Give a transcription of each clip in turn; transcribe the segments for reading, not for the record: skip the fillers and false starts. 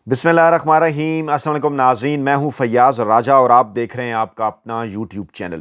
بسم اللہ الرحمن الرحیم۔ السلام علیکم ناظرین، میں ہوں فیاض راجہ اور آپ دیکھ رہے ہیں آپ کا اپنا یوٹیوب چینل۔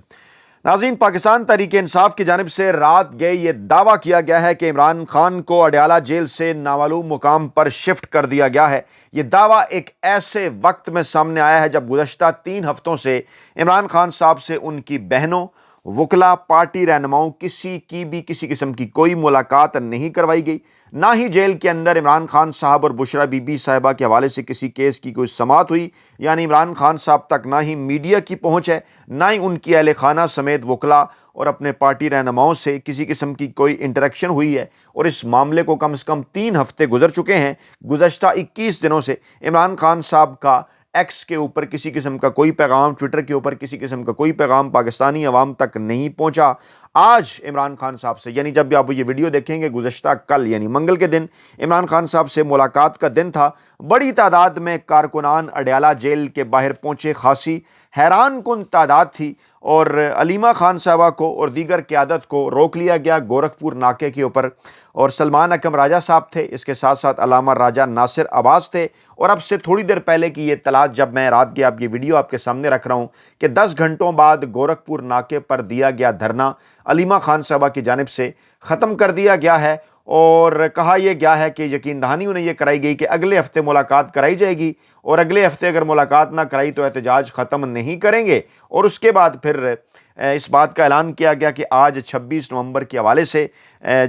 ناظرین، پاکستان تحریک انصاف کی جانب سے رات گئے یہ دعویٰ کیا گیا ہے کہ عمران خان کو اڈیالہ جیل سے نامعلوم مقام پر شفٹ کر دیا گیا ہے۔ یہ دعویٰ ایک ایسے وقت میں سامنے آیا ہے جب گزشتہ 3 ہفتوں سے عمران خان صاحب سے ان کی بہنوں، وکلا، پارٹی رہنماؤں کسی قسم کی کوئی ملاقات نہیں کروائی گئی، نہ ہی جیل کے اندر عمران خان صاحب اور بشرا بی بی صاحبہ کے حوالے سے کسی کیس کی کوئی سماعت ہوئی، یعنی عمران خان صاحب تک نہ ہی میڈیا کی پہنچ ہے، نہ ہی ان کی اہل خانہ سمیت وکلا اور اپنے پارٹی رہنماؤں سے کسی قسم کی کوئی انٹریکشن ہوئی ہے۔ اور اس معاملے کو کم سے کم 3 ہفتے گزر چکے ہیں۔ گزشتہ 21 دنوں سے عمران خان صاحب کا ایکس کے اوپر کسی قسم کا کوئی پیغام، ٹویٹر کے اوپر کسی قسم کا کوئی پیغام پاکستانی عوام تک نہیں پہنچا۔ آج عمران خان صاحب سے، یعنی جب بھی آپ یہ ویڈیو دیکھیں گے، گزشتہ کل یعنی منگل کے دن عمران خان صاحب سے ملاقات کا دن تھا۔ بڑی تعداد میں کارکنان اڈیالہ جیل کے باہر پہنچے، خاصی حیران کن تعداد تھی، اور علیمہ خان صاحبہ کو اور دیگر قیادت کو روک لیا گیا گورکھپور ناکے کے اوپر، اور سلمان اکرم راجہ صاحب تھے، اس کے ساتھ ساتھ علامہ راجہ ناصر عباس تھے۔ اور اب سے تھوڑی دیر پہلے کی یہ اطلاعات جب میں رات کے اب یہ ویڈیو آپ کے سامنے رکھ رہا ہوں کہ 10 گھنٹوں بعد گورکھپور ناکے پر دیا گیا دھرنا علیمہ خان صاحبہ کی جانب سے ختم کر دیا گیا ہے، اور کہا یہ گیا ہے کہ یقین دہانی انہیں یہ کرائی گئی کہ اگلے ہفتے ملاقات کرائی جائے گی، اور اگلے ہفتے اگر ملاقات نہ کرائی تو احتجاج ختم نہیں کریں گے۔ اور اس کے بعد پھر اس بات کا اعلان کیا گیا کہ آج 26 نومبر کے حوالے سے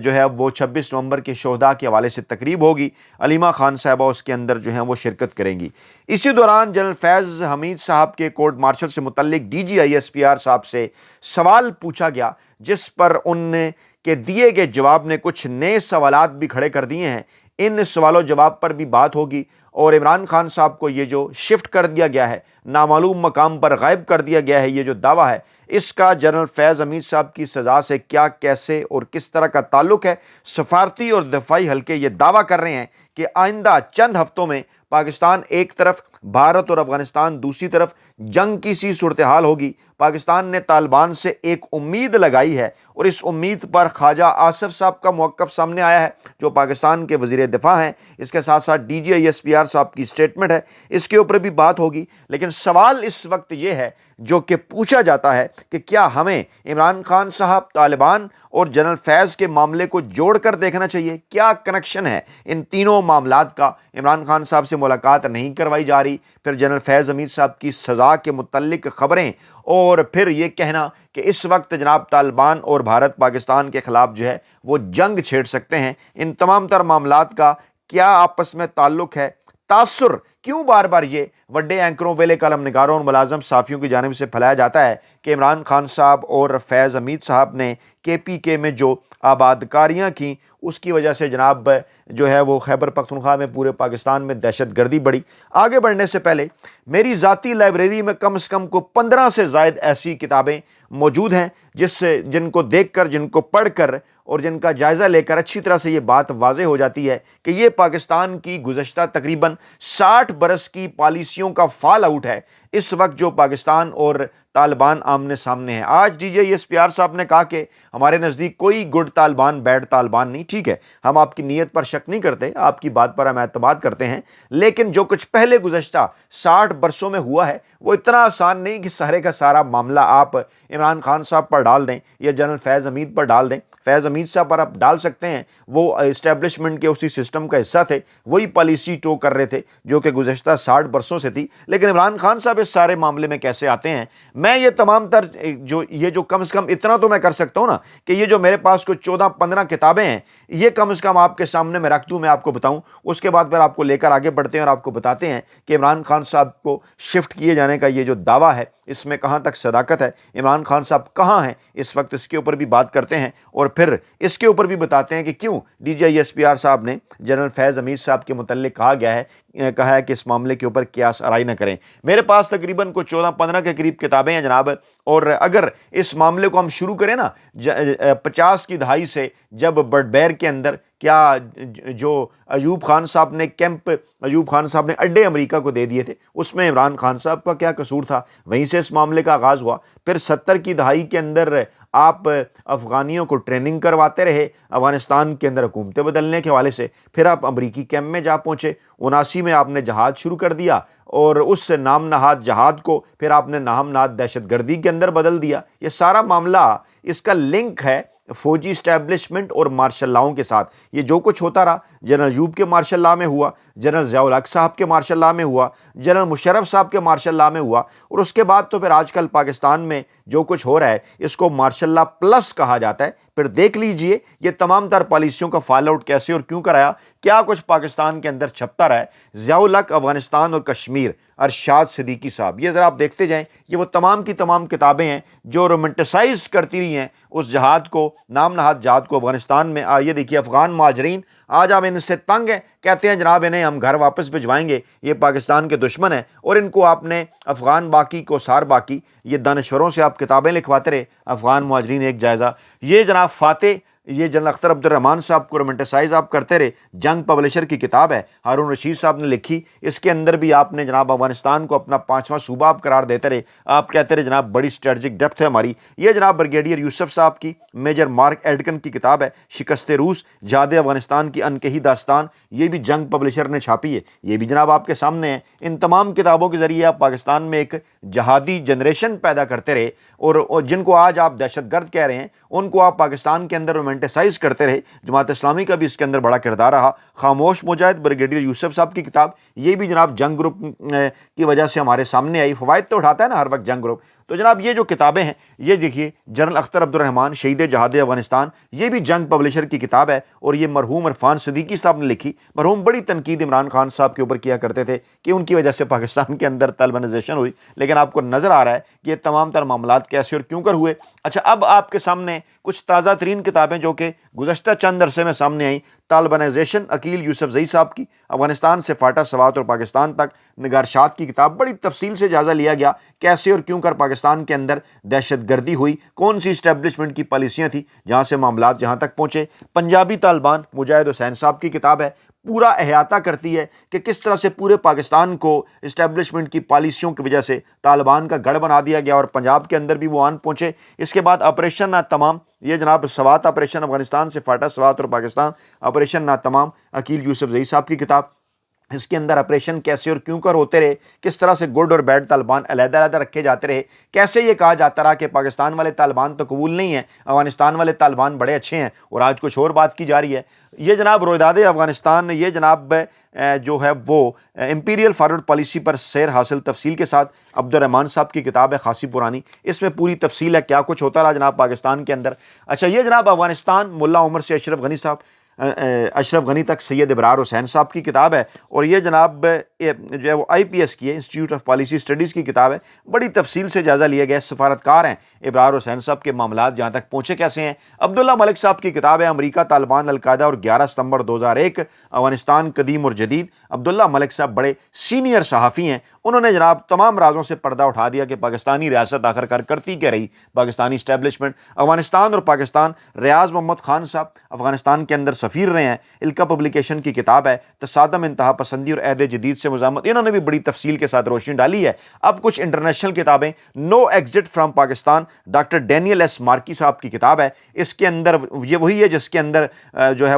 جو ہے وہ 26 نومبر کے شہداء کے حوالے سے تقریب ہوگی، علیمہ خان صاحبہ اس کے اندر جو ہیں وہ شرکت کریں گی۔ اسی دوران جنرل فیض حمید صاحب کے کورٹ مارشل سے متعلق D G I S P R صاحب سے سوال پوچھا گیا، جس پر ان کے دیے گئے جواب نے کچھ نئے سوالات بھی کھڑے کر دیے ہیں۔ ان سوال و جواب پر بھی بات ہوگی، اور عمران خان صاحب کو یہ جو شفٹ کر دیا گیا ہے، نامعلوم مقام پر غائب کر دیا گیا ہے، یہ جو دعویٰ ہے، اس کا جنرل فیض حمید صاحب کی سزا سے کیا، کیسے اور کس طرح کا تعلق ہے۔ سفارتی اور دفاعی حلقے یہ دعویٰ کر رہے ہیں کہ آئندہ چند ہفتوں میں پاکستان ایک طرف، بھارت اور افغانستان دوسری طرف جنگ کی سی صورتحال ہوگی۔ پاکستان نے طالبان سے ایک امید لگائی ہے، اور اس امید پر خواجہ آصف صاحب کا موقف سامنے آیا ہے، جو پاکستان کے وزیر دفاع ہیں۔ اس کے ساتھ ساتھ D G I S P R صاحب کی سٹیٹمنٹ ہے، اس کے اوپر بھی بات ہوگی۔ لیکن سوال اس وقت یہ ہے جو کہ پوچھا جاتا ہے کہ کیا ہمیں عمران خان صاحب، طالبان اور جنرل فیض کے معاملے کو جوڑ کر دیکھنا چاہیے؟ کیا کنیکشن ہے ان تینوں معاملات کا؟ عمران خان صاحب سے ملاقات نہیں کروائی جا رہی، پھر جنرل فیض حمید صاحب کی سزا کے متعلق خبریں، اور پھر یہ کہنا کہ اس وقت جناب طالبان اور بھارت پاکستان کے خلاف جو ہے وہ جنگ چھیڑ سکتے ہیں۔ ان تمام تر معاملات کا کیا آپس میں تعلق ہے؟ تاثر کیوں بار بار یہ وڈے اینکروں، ویلے کالم نگاروں اور ملازم صحافیوں کی جانب سے پھیلایا جاتا ہے کہ عمران خان صاحب اور فیض حمید صاحب نے کے پی کے میں جو آبادکاریاں کیں، اس کی وجہ سے جناب جو ہے وہ خیبر پختونخوا میں، پورے پاکستان میں دہشت گردی بڑھی۔ آگے بڑھنے سے پہلے میری ذاتی لائبریری میں کم سے کم 15 سے زائد ایسی کتابیں موجود ہیں جن کو دیکھ کر، جن کو پڑھ کر اور جن کا جائزہ لے کر اچھی طرح سے یہ بات واضح ہو جاتی ہے کہ یہ پاکستان کی گزشتہ تقریباً 60 برس کی پالیسیوں کا فال آؤٹ ہے۔ اس وقت جو پاکستان اور طالبان آمنے سامنے ہیں، آج D J S P R صاحب نے کہا کہ ہمارے نزدیک کوئی گڈ طالبان، بیڈ طالبان نہیں۔ ٹھیک ہے، ہم آپ کی نیت پر شک نہیں کرتے، آپ کی بات پر ہم اعتماد کرتے ہیں، لیکن جو کچھ پہلے گزشتہ 60 برسوں میں ہوا ہے وہ اتنا آسان نہیں کہ سارے کا سارا معاملہ آپ عمران خان صاحب پر ڈال دیں یا جنرل فیض حمید پر ڈال دیں۔ فیض حمید صاحب پر آپ ڈال سکتے ہیں، وہ اسٹیبلشمنٹ کے اسی سسٹم کا حصہ تھے، وہی پالیسی ٹو کر رہے تھے جو کہ گزشتہ 60 برسوں سے تھی۔ لیکن عمران خان صاحب اس سارے معاملے میں کیسے آتے ہیں؟ میں یہ تمام تر جو کم سے کم اتنا تو میں کر سکتا ہوں نا کہ یہ جو میرے پاس کوئی 14-15 کتابیں ہیں، یہ کم سے کم آپ کے سامنے میں رکھ دوں، میں آپ کو بتاؤں، اس کے بعد پھر آپ کو لے کر آگے بڑھتے ہیں اور آپ کو بتاتے ہیں کہ عمران خان صاحب کو شفٹ کیے جانے کا یہ جو دعویٰ ہے، اس میں کہاں تک صداقت ہے، عمران خان صاحب کہاں ہیں اس وقت، اس کے اوپر بھی بات کرتے ہیں، اور پھر اس کے اوپر بھی بتاتے ہیں کہ کیوں D G I S P R صاحب نے جنرل فیض حمید صاحب کے متعلق کہا ہے کہ اس معاملے کے اوپر قیاس آرائی نہ کریں۔ میرے پاس تقریباً کوئی 14-15 کے قریب کتابیں ہیں جناب، اور اگر اس معاملے کو ہم شروع کریں نا 50 کی دہائی سے، جب برڈ بیر کے اندر کیا جو ایوب خان صاحب نے ایوب خان صاحب نے اڈے امریکہ کو دے دیے تھے، اس میں عمران خان صاحب کا کیا قصور تھا؟ وہیں سے اس معاملے کا آغاز ہوا۔ پھر 70 کی دہائی کے اندر آپ افغانیوں کو ٹریننگ کرواتے رہے افغانستان کے اندر حکومتیں بدلنے کے حوالے سے، پھر آپ امریکی کیمپ میں جا پہنچے، 79 میں آپ نے جہاد شروع کر دیا اور اس نام نہاد جہاد کو پھر آپ نے نام نہاد دہشت گردی کے اندر بدل دیا۔ یہ سارا معاملہ، اس کا لنک ہے فوجی اسٹیبلشمنٹ اور مارشل لاؤں کے ساتھ۔ یہ جو کچھ ہوتا رہا جنرل ایوب کے مارشل لا میں ہوا، جنرل ضیاء الحق صاحب کے مارشل لا میں ہوا، جنرل مشرف صاحب کے مارشل لا میں ہوا، اور اس کے بعد تو پھر آج کل پاکستان میں جو کچھ ہو رہا ہے اس کو مارشل لا پلس کہا جاتا ہے۔ پھر دیکھ لیجئے یہ تمام تر پالیسیوں کا فال آؤٹ کیسے اور کیوں کرایا، کیا کچھ پاکستان کے اندر چھپتا رہا ہے۔ ضیاء الحق افغانستان اور کشمیر، ارشاد صدیقی صاحب، یہ ذرا آپ دیکھتے جائیں، یہ وہ تمام کی تمام کتابیں ہیں جو رومنٹسائز کرتی رہی ہیں اس جہاد کو، نام نہاد جہاد کو افغانستان میں۔ یہ دیکھیے افغان مہاجرین، آج ہم ان سے تنگ ہیں، کہتے ہیں جناب انہیں ہم گھر واپس بھجوائیں گے، یہ پاکستان کے دشمن ہیں، اور ان کو آپ نے افغان باقی کو سار باقی، یہ دانشوروں سے آپ کتابیں لکھواتے رہے، افغان مہاجرین ایک جائزہ۔ یہ جناب فاتح، یہ جنرل اختر عبد الرحمان صاحب کو رومنٹسائز آپ کرتے رہے، جنگ پبلشر کی کتاب ہے، ہارون رشید صاحب نے لکھی، اس کے اندر بھی آپ نے جناب افغانستان کو اپنا 5واں صوبہ آپ قرار دیتے رہے، آپ کہتے رہے جناب بڑی اسٹریٹجک ڈیپتھ ہے ہماری۔ یہ جناب بریگیڈیئر یوسف صاحب کی، میجر مارک ایڈکن کی کتاب ہے شکست روس، جہاد افغانستان کی انکہی داستان، یہ بھی جنگ پبلشر نے چھاپی ہے، یہ بھی جناب آپ کے سامنے ہے۔ ان تمام کتابوں کے ذریعے آپ پاکستان میں ایک جہادی جنریشن پیدا کرتے رہے، اور جن کو آج آپ دہشت گرد کہہ رہے ہیں ان کو آپ پاکستان کے اندر رومنٹسائز کرتے رہے۔ جماعت اسلامی کا بھی اس کے اندر بڑا کردار رہا۔ خاموش مجاہد بریگیڈیئر یوسف صاحب کی کتاب، یہ بھی جناب جنگ گروپ کی وجہ سے ہمارے سامنے آئی، فوائد تو اٹھاتا ہے نا ہر وقت جنگ گروپ۔ تو جناب یہ جو کتابیں ہیں، یہ دیکھیے جنرل اختر عبد الرحمان شہید جہاد افغانستان، یہ بھی جنگ پبلشر کی کتاب ہے، اور یہ مرحوم عرفان صدیقی صاحب نے لکھی۔ مرحوم بڑی تنقید عمران خان صاحب کے اوپر کیا کرتے تھے کہ ان کی وجہ سے پاکستان کے اندر طالبانائزیشن ہوئی، لیکن آپ کو نظر آ رہا ہے کہ یہ تمام تر معاملات کیسے اور کیوں کر ہوئے۔ اچھا، اب آپ کے سامنے کچھ تازہ ترین کتابیں جو کہ گزشتہ چند عرصے میں سامنے آئیں، طالبانائزیشن عقیل یوسف زئی صاحب کی، افغانستان سے فاٹا سوات اور پاکستان تک، نگارشات کی کتاب، بڑی تفصیل سے جائزہ لیا گیا کیسے اور کیوں کر پاکستان کے اندر دہشت گردی ہوئی، کون سی اسٹیبلشمنٹ کی پالیسیاں تھیں جہاں سے معاملات جہاں تک پہنچے۔ پنجابی طالبان مجاہد حسین صاحب کی کتاب ہے، پورا احاطہ کرتی ہے کہ کس طرح سے پورے پاکستان کو اسٹیبلشمنٹ کی پالیسیوں کی وجہ سے طالبان کا گڑھ بنا دیا گیا اور پنجاب کے اندر بھی وہ آن پہنچے۔ اس کے بعد آپریشن ناتمام، یہ جناب سوات آپریشن، افغانستان سے فاٹا سوات اور پاکستان، آپریشن ناتمام، عقیل یوسف زئی صاحب کی کتاب، اس کے اندر آپریشن کیسے اور کیوں کر ہوتے رہے، کس طرح سے گڈ اور بیڈ طالبان علیحدہ علیحدہ رکھے جاتے رہے، کیسے یہ کہا جاتا رہا کہ پاکستان والے طالبان تو قبول نہیں ہیں، افغانستان والے طالبان بڑے اچھے ہیں، اور آج کچھ اور بات کی جا رہی ہے۔ یہ جناب رویداد افغانستان، یہ جناب جو ہے وہ امپیریل فارورڈ پالیسی پر سیر حاصل تفصیل کے ساتھ عبد الرحمان صاحب کی کتاب ہے خاصی پرانی، اس میں پوری تفصیل ہے کیا کچھ ہوتا رہا جناب پاکستان کے اندر۔ اچھا، یہ جناب افغانستان ملا عمر سے اشرف غنی صاحب، اشرف غنی تک سید ابرار حسین صاحب کی کتاب ہے، اور یہ جناب جو ہے وہ IPS کی ہے، انسٹیٹیوٹ آف پالیسی اسٹڈیز کی کتاب ہے، بڑی تفصیل سے جائزہ لیا گیا ہے۔ سفارتکار ہیں ابرار حسین صاحب کے معاملات جہاں تک پہنچے کیسے ہیں۔ عبداللہ ملک صاحب کی کتاب ہے امریکہ، طالبان، القاعدہ اور 11 ستمبر 2001، افغانستان قدیم اور جدید۔ عبداللہ ملک صاحب بڑے سینئر صحافی ہیں، انہوں نے جناب تمام رازوں سے پردہ اٹھا دیا کہ پاکستانی ریاست آخر کار کرتی کیا رہی، پاکستانی اسٹیبلشمنٹ، افغانستان اور پاکستان۔ ریاض محمد خان صاحب افغانستان کے اندر سفیر رہے ہیں، الکا پبلیکیشن کی کتاب ہے تصادم، انتہا پسندی اور عہد جدید سے مزاحمت، انہوں نے بھی بڑی تفصیل کے ساتھ روشنی ڈالی ہے۔ اب کچھ انٹرنیشنل کتابیں، no exit from Pakistan, doctor Daniel S Markey صاحب کی کتاب ہے، اس کے اندر یہ وہی ہے جس کے اندر جو ہے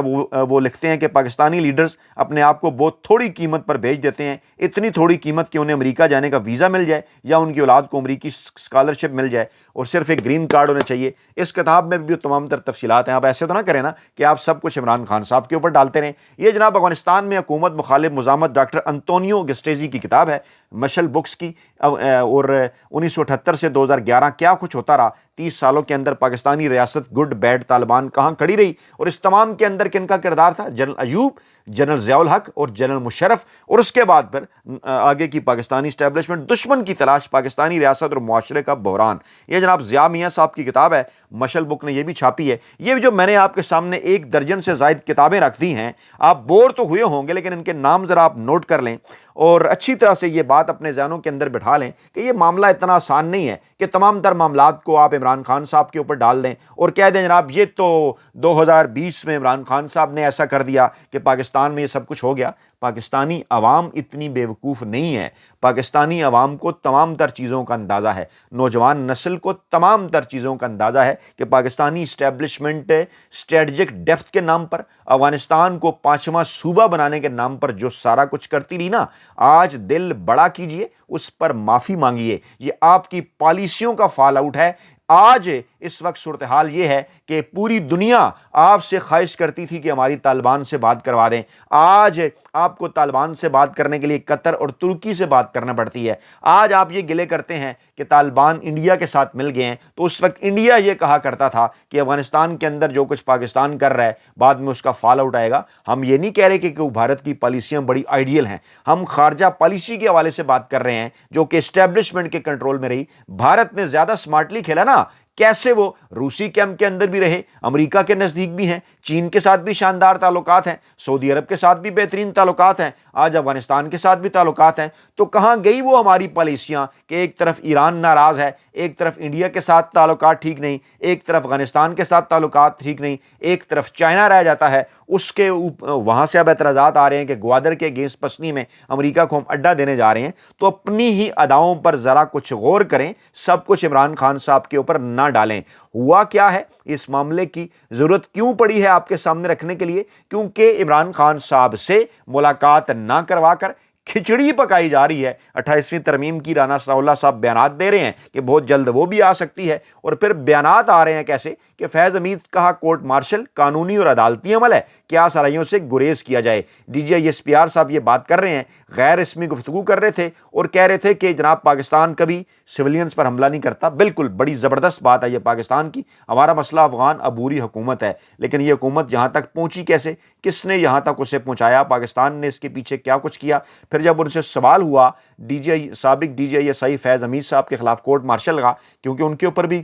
وہ لکھتے ہیں کہ پاکستانی لیڈرز اپنے آپ کو بہت تھوڑی قیمت پر بھیج دیتے ہیں، اتنی تھوڑی قیمت کہ انہیں امریکہ جانے کا ویزا مل جائے یا ان کی اولاد کو امریکی اسکالرشپ مل جائے اور صرف ایک گرین کارڈ ہونا چاہیے۔ اس کتاب میں بھی تمام تر تفصیلات ہیں۔ آپ ایسے تو نہ کریں نا کہ آپ سب کچھ عمران خان صاحب کے اوپر ڈالتے رہیں۔ یہ جناب افغانستان میں حکومت مخالف مزاحمت، ڈاکٹر انطونیو گسٹیزی کی کتاب ہے، مشل بکس کی، اور 1978 سے 2011 کیا کچھ ہوتا رہا، 30 سالوں کے اندر پاکستانی ریاست گڈ بیڈ طالبان کہاں کھڑی رہی، اور اس تمام کے اندر کن کا کردار تھا، جنرل ایوب، جنرل ضیاء الحق اور جنرل مشرف، اور اس کے بعد پھر آگے کی پاکستانی اسٹیبلشمنٹ، دشمن کی تلاش، پاکستانی ریاست اور معاشرے کا بحران۔ یہ جناب ضیاء میاں صاحب کی کتاب ہے، مشل بک نے یہ بھی چھاپی ہے۔ یہ جو میں نے آپ کے سامنے 1 درجن سے زائد کتابیں رکھ دی ہیں، آپ بور تو ہوئے ہوں گے لیکن ان کے نام ذرا آپ نوٹ کر لیں اور اچھی طرح سے یہ بات اپنے ذہنوں کے اندر بٹھا لیں کہ یہ معاملہ اتنا آسان نہیں ہے کہ تمام تر معاملات کو آپ عمران عمران خان صاحب کے اوپر ڈال دیں اور کہہ دیں جناب یہ تو 2020 میں عمران خان صاحب نے ایسا کر دیا کہ پاکستان میں یہ سب کچھ ہو گیا. پاکستانی عوام اتنی بیوقوف نہیں ہے. پاکستانی عوام کو تمام تر چیزوں کا اندازہ ہے, نوجوان نسل کو تمام تر چیزوں کا اندازہ ہے کہ پاکستانی اسٹیبلشمنٹ اسٹریٹجک ڈیپتھ کے نام پر, افغانستان کو 5واں صوبہ بنانے کے نام پر جو سارا کچھ کرتی رہی نا, آج دل بڑا کیجئے, اس پر معافی مانگیے. یہ آپ کی پالیسیوں کا فال آؤٹ ہے. آج اس وقت صورتحال یہ ہے کہ پوری دنیا آپ سے خواہش کرتی تھی کہ ہماری طالبان سے بات کروا دیں. آج آپ کو طالبان سے بات کرنے کے لیے قطر اور ترکی سے بات کرنا پڑتی ہے. آج آپ یہ گلے کرتے ہیں کہ طالبان انڈیا کے ساتھ مل گئے ہیں, تو اس وقت انڈیا یہ کہا کرتا تھا کہ افغانستان کے اندر جو کچھ پاکستان کر رہا ہے بعد میں اس کا فال آؤٹ آئے گا. ہم یہ نہیں کہہ رہے کہ بھارت کی پالیسیاں بڑی آئیڈیل ہیں, ہم خارجہ پالیسی کے حوالے سے بات کر رہے ہیں جو کہ اسٹیبلشمنٹ کے کنٹرول میں رہی. بھارت نے زیادہ سمارٹلی کھیلا نا, کیسے وہ روسی کیمپ کے اندر بھی رہے, امریکہ کے نزدیک بھی ہیں, چین کے ساتھ بھی شاندار تعلقات ہیں, سعودی عرب کے ساتھ بھی بہترین تعلقات ہیں, آج افغانستان کے ساتھ بھی تعلقات ہیں. تو کہاں گئی وہ ہماری پالیسیاں کہ ایک طرف ایران ناراض ہے, ایک طرف انڈیا کے ساتھ تعلقات ٹھیک نہیں, ایک طرف افغانستان کے ساتھ تعلقات ٹھیک نہیں, ایک طرف چائنا رہ جاتا ہے. اس کے وہاں سے اب اعتراضات آ رہے ہیں کہ گوادر کے اگینسٹ پسنی میں امریکہ کو ہم اڈا دینے جا رہے ہیں. تو اپنی ہی اداؤں پر ذرا کچھ غور کریں, سب کچھ عمران خان صاحب کے اوپر نہ ڈالیں. ہوا کیا ہے, اس معاملے کی ضرورت کیوں پڑی ہے آپ کے سامنے رکھنے کے لیے, کیونکہ عمران خان صاحب سے ملاقات نہ کروا کر کھچڑی پکائی جا رہی ہے. 28ویں ترمیم کی رانا ثناء اللہ صاحب بیانات دے رہے ہیں کہ بہت جلد وہ بھی آ سکتی ہے, اور پھر بیانات آ رہے ہیں کیسے کہ فیض حمید کہا کورٹ مارشل قانونی اور عدالتی عمل ہے, کیا سرائیوں سے گریز کیا جائے. D G I S P R صاحب یہ بات کر رہے ہیں, غیر رسمی گفتگو کر رہے تھے اور کہہ رہے تھے کہ جناب پاکستان کبھی سویلینز پر حملہ نہیں کرتا. بالکل بڑی زبردست بات ہے یہ پاکستان کی. ہمارا مسئلہ افغان عبوری حکومت ہے, لیکن یہ حکومت یہاں تک پہنچی کیسے, کس نے یہاں تک اسے پہنچایا, پاکستان نے اس کے پیچھے کیا کچھ کیا. پھر جب ان سے سوال ہوا, سابق D G I S I فیض حمید صاحب کے خلاف کورٹ مارشل لگا, کیونکہ ان کے اوپر بھی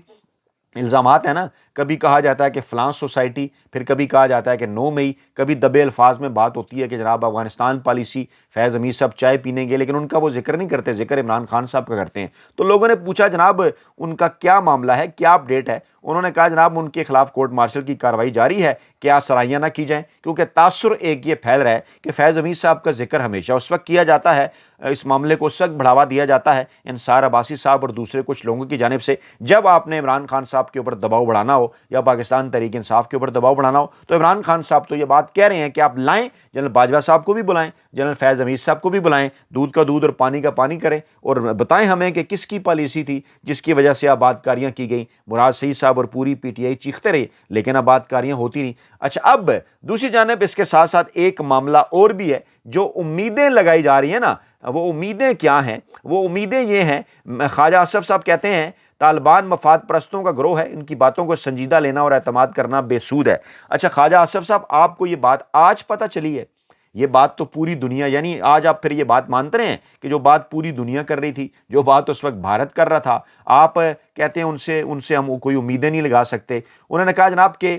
الزامات ہیں نا. کبھی کہا جاتا ہے کہ فلاں سوسائٹی, پھر کبھی کہا جاتا ہے کہ 9 مئی, کبھی دبے الفاظ میں بات ہوتی ہے کہ جناب افغانستان پالیسی فیض حمید صاحب چائے پینے گے, لیکن ان کا وہ ذکر نہیں کرتے, ذکر عمران خان صاحب کا کرتے ہیں. تو لوگوں نے پوچھا جناب ان کا کیا معاملہ ہے, کیا اپڈیٹ ہے. انہوں نے کہا جناب ان کے خلاف کورٹ مارشل کی کارروائی جاری ہے, کیا سرائیاں نہ کی جائیں, کیونکہ تاثر ایک یہ پھیل رہا ہے کہ فیض حمید صاحب کا ذکر ہمیشہ اس وقت کیا جاتا ہے, اس معاملے کو اس وقت بڑھاوا دیا جاتا ہے انصار عباسی صاحب اور دوسرے کچھ لوگوں کی جانب سے, جب آپ نے عمران خان صاحب کے اوپر دباؤ بڑھانا ہو یا پاکستان تحریک انصاف کے اوپر دباؤ بڑھانا ہو. تو عمران خان صاحب تو یہ بات کہہ رہے ہیں کہ آپ لائیں, جنرل باجوہ صاحب کو بھی بلائیں, جنرل فیض حمید صاحب کو بھی بلائیں, دودھ کا دودھ اور پانی کا پانی کریں, اور بتائیں ہمیں کہ کس کی پالیسی تھی جس کی وجہ سے آباد کاریاں کی گئیں. مراد سعید صاحب اور پوری پی ٹی آئی چیختے رہے, لیکن آباد کاریاں ہوتی نہیں. اچھا, اب دوسری جانب اس کے ساتھ ساتھ ایک معاملہ اور بھی ہے, جو امیدیں لگائی جا رہی ہیں نا, وہ امیدیں کیا ہیں؟ وہ امیدیں یہ ہیں, خواجہ اصف صاحب کہتے ہیں طالبان مفاد پرستوں کا گروہ ہے, ان کی باتوں کو سنجیدہ لینا اور اعتماد کرنا بے سود ہے. اچھا خواجہ اصف صاحب, آپ کو یہ بات آج پتہ چلی ہے؟ یہ بات تو پوری دنیا, یعنی آج آپ پھر یہ بات مانتے رہے ہیں کہ جو بات پوری دنیا کر رہی تھی, جو بات اس وقت بھارت کر رہا تھا, آپ کہتے ہیں ان سے ہم کوئی امیدیں نہیں لگا سکتے. انہوں نے کہا جناب کہ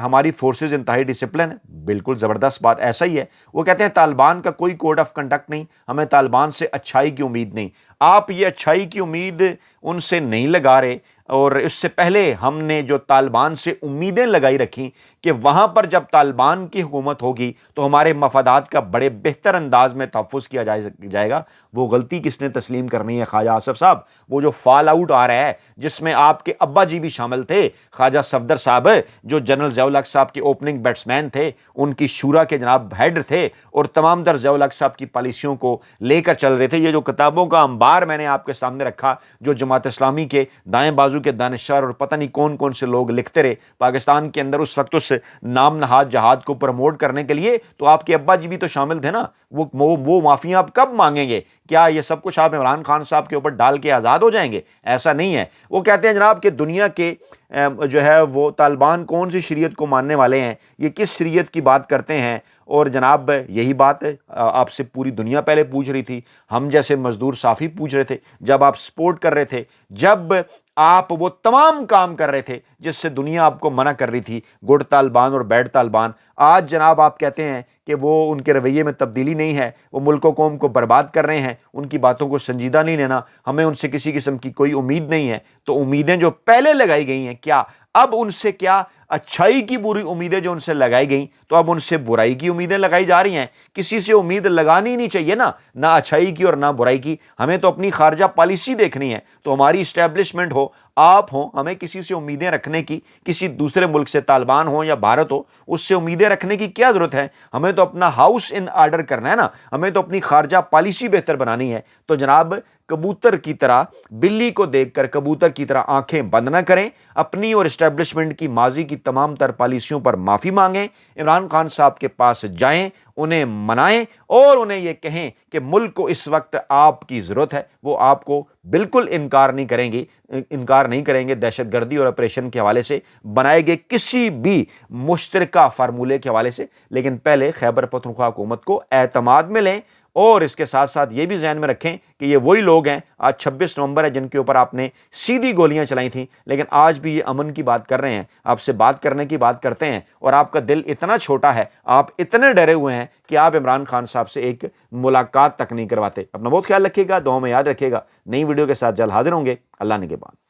ہماری فورسز انتہائی ڈسپلن. بالکل زبردست بات, ایسا ہی ہے. وہ کہتے ہیں طالبان کا کوئی کوڈ آف کنڈکٹ نہیں, ہمیں طالبان سے اچھائی کی امید نہیں. آپ یہ اچھائی کی امید ان سے نہیں لگا رہے, اور اس سے پہلے ہم نے جو طالبان سے امیدیں لگائی رکھیں کہ وہاں پر جب طالبان کی حکومت ہوگی تو ہمارے مفادات کا بڑے بہتر انداز میں تحفظ کیا جائے گا, وہ غلطی کس نے تسلیم کرنی ہے خواجہ آصف صاحب؟ وہ جو فال آؤٹ آ رہا ہے جس میں آپ کے ابا جی بھی شامل تھے, خواجہ صفدر صاحب جو جنرل ضیاء الحق صاحب کے اوپننگ بیٹسمین تھے, ان کی شورا کے جناب ہیڈ تھے, اور تمام در ضیاء الحق صاحب کی پالیسیوں کو لے کر چل رہے تھے. یہ جو کتابوں کا انبار میں نے آپ کے سامنے رکھا, جو جماعت اسلامی کے دائیں بازو کے دانشور اور پتہ نہیں کون کون سے لوگ لکھتے رہے پاکستان کے اندر اس وقت اس نام نہاد جہاد کو پروموٹ کرنے کے لیے, تو آپ کے ابا جی بھی تو شامل تھے نا. وہ معافیاں آپ کب مانگیں گے؟ کیا یہ سب کچھ آپ عمران خان صاحب کے اوپر ڈال کے آزاد ہو جائیں گے؟ ایسا نہیں ہے. وہ کہتے ہیں جناب کہ دنیا کے جو ہے وہ طالبان کون سی شریعت کو ماننے والے ہیں, یہ کس شریعت کی بات کرتے ہیں, اور جناب یہی بات آپ سے پوری دنیا پہلے پوچھ رہی تھی, ہم جیسے مزدور صافی پوچھ رہے تھے, جب آپ سپورٹ کر رہے تھے, جب آپ وہ تمام کام کر رہے تھے جس سے دنیا آپ کو منع کر رہی تھی, گڈ طالبان اور بیڈ طالبان. آج جناب آپ کہتے ہیں کہ وہ ان کے رویے میں تبدیلی نہیں ہے، وہ ملک و قوم کو برباد کر رہے ہیں، ان کی باتوں کو سنجیدہ نہیں لینا، ہمیں ان سے کسی قسم کی کوئی امید نہیں ہے، تو امیدیں جو پہلے لگائی گئی ہیں، کیا اب ان سے کیا اچھائی کی بری امیدیں جو ان سے لگائی گئیں تو اب ان سے برائی کی امیدیں لگائی جا رہی ہیں؟ کسی سے امید لگانی نہیں چاہیے نا، نہ اچھائی کی اور نہ برائی کی. ہمیں تو اپنی خارجہ پالیسی دیکھنی ہے. تو ہماری اسٹیبلشمنٹ ہو، آپ ہوں، ہمیں کسی سے امیدیں رکھنے کی، کسی دوسرے ملک سے، طالبان ہو یا بھارت ہو، اس سے امیدیں رکھنے کی کیا ضرورت ہے؟ ہمیں تو اپنا ہاؤس ان آرڈر کرنا ہے نا، ہمیں تو اپنی خارجہ پالیسی بہتر بنانی ہے. تو جناب کبوتر کی طرح، بلی کو دیکھ کر کبوتر کی طرح آنکھیں بند نہ کریں، اپنی اور اسٹیبلشمنٹ کی ماضی کی تمام تر پالیسیوں پر معافی مانگیں، عمران خان صاحب کے پاس جائیں، انہیں منائیں اور انہیں یہ کہیں کہ ملک کو اس وقت آپ کی ضرورت ہے. وہ آپ کو بالکل انکار نہیں کریں گے دہشت گردی اور آپریشن کے حوالے سے بنائے گئے کسی بھی مشترکہ فارمولے کے حوالے سے. لیکن پہلے خیبر پختونخوا حکومت کو اعتماد میں لیں، اور اس کے ساتھ ساتھ یہ بھی ذہن میں رکھیں کہ یہ وہی لوگ ہیں، آج 26 نومبر ہے، جن کے اوپر آپ نے سیدھی گولیاں چلائی تھیں، لیکن آج بھی یہ امن کی بات کر رہے ہیں، آپ سے بات کرنے کی بات کرتے ہیں، اور آپ کا دل اتنا چھوٹا ہے، آپ اتنے ڈرے ہوئے ہیں کہ آپ عمران خان صاحب سے ایک ملاقات تک نہیں کرواتے. اپنا بہت خیال رکھیے گا، دعاؤں میں یاد رکھیے گا. نئی ویڈیو کے ساتھ جلد حاضر ہوں گے. اللہ نگہبان.